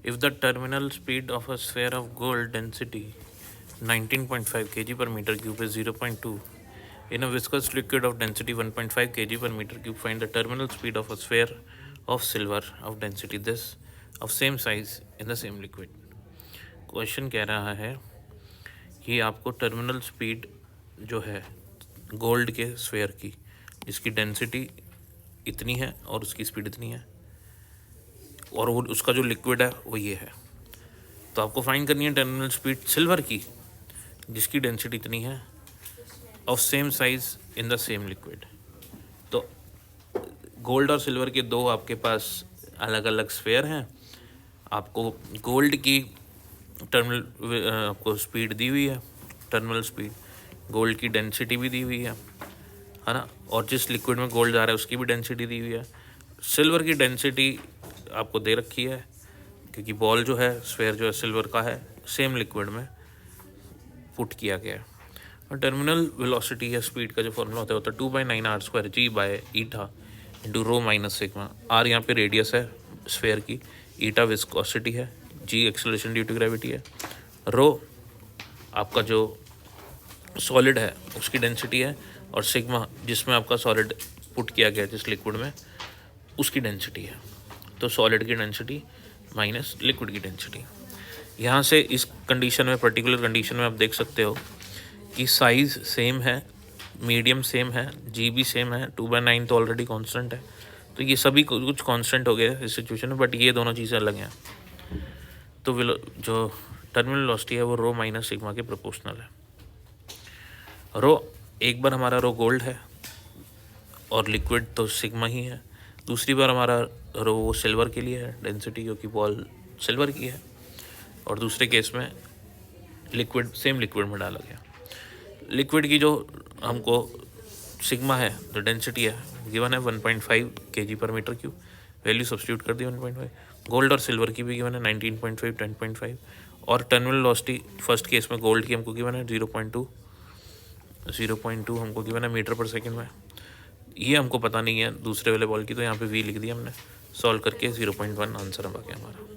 If the terminal speed of a sphere of gold density 19.5 kg per meter cube is 0.2, in a viscous liquid of density 1.5 kg per meter cube, find the terminal speed of a sphere of silver of density this of same size in the same liquid. Question कह रहा है कि आपको terminal speed जो है gold के sphere की, जिसकी डेंसिटी इतनी है और उसकी स्पीड इतनी है, और वो उसका जो लिक्विड है वो ये है, तो आपको फाइंड करनी है टर्मिनल स्पीड सिल्वर की जिसकी डेंसिटी इतनी है of same size in the same liquid. तो गोल्ड और सिल्वर के दो आपके पास अलग अलग स्फेयर हैं, आपको गोल्ड की टर्मिनल आपको स्पीड दी हुई है, टर्मिनल स्पीड, गोल्ड की डेंसिटी भी दी हुई है ना, और जिस लिक्विड में गोल्ड जा रहा है उसकी भी डेंसिटी दी हुई है। सिल्वर की डेंसिटी आपको दे रखी है क्योंकि बॉल जो है, स्फेयर जो है सिल्वर का है, सेम लिक्विड में पुट किया गया है। और टर्मिनल वेलोसिटी या स्पीड का जो फॉर्मूला होता है 2/9r² g/eta into rho minus sigma. R यहाँ पे रेडियस है स्फेयर की, ईटा विस्कोसिटी है, g acceleration due to gravity है, रो आपका जो सॉलिड है उसकी डेंसिटी है, और सिग्मा जिसमें आपका सॉलिड पुट किया गया जिस लिक्विड में उसकी डेंसिटी है। तो सॉलिड की डेंसिटी माइनस लिक्विड की डेंसिटी। यहाँ से इस कंडीशन में, पर्टिकुलर कंडीशन में आप देख सकते हो कि साइज़ सेम है, मीडियम सेम है, जी भी सेम है, 2/9 तो ऑलरेडी कांस्टेंट है, तो ये सभी कुछ कांस्टेंट हो गए इस सिचुएशन में, बट ये दोनों चीज़ें अलग हैं। तो जो टर्मिनल वेलोसिटी है वो रो माइनस सिग्मा के प्रोपोर्शनल है। रो एक बार हमारा रो गोल्ड है और लिक्विड तो सिग्मा ही है, दूसरी बार हमारा रो वो सिल्वर के लिए है डेंसिटी, क्योंकि बॉल सिल्वर की है, और दूसरे केस में लिक्विड सेम लिक्विड में डाला गया। लिक्विड की जो हमको सिग्मा है, जो डेंसिटी है गिवन है 1.5 kg पर मीटर क्यूब, वैल्यू सब्स्टिट्यूट कर दी 1.5। गोल्ड और सिल्वर की भी गिवन है 19.5, 10.5, और टर्मिनल वेलोसिटी फर्स्ट केस में गोल्ड की हमको गिवन है 0.2 हमको गिवन है मीटर पर सेकेंड में। ये हमको पता नहीं है दूसरे वाले बॉल की, तो यहाँ पे v लिख दिया हमने, सॉल्व करके 0.1 आंसर आ गया हमारा।